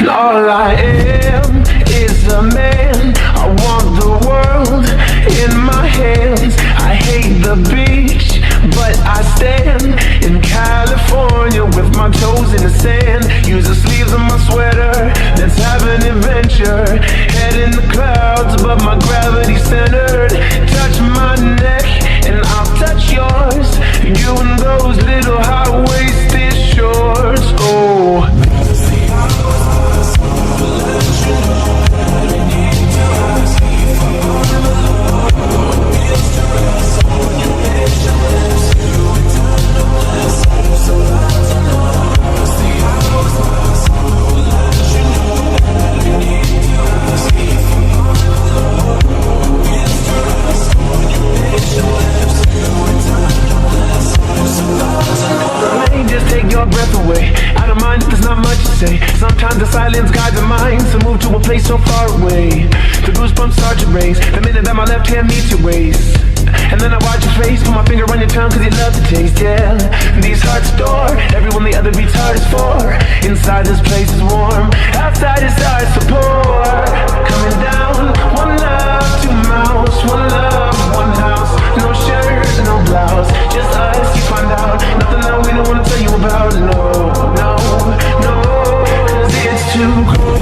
All I am is a man. I want the world in my hands. I hate the beach, but I stand in California with my toes in the sand. Use the sleeves of my sweater, let's have an adventure. Head in the clouds, but my gravity centered. Touch my neck and I'll touch yours. You and those little high-waisted shorts. Oh, just take your breath away. Out of mind if there's not much to say. Sometimes the silence guides the mind to move to a place so far away. The goosebumps start to raise the minute that my left hand meets your waist. And then I watch your face, put my finger on your tongue cause you love the taste, yeah. These hearts adore everyone the other beats hard is for. Inside this place is warm, outside it starts to pour. Coming down, one love, two mouths. One love, one house. No shirt, no blouse, just us, you find out. Nothing that we don't wanna tell you about, no, no, no. Cause it's too cold.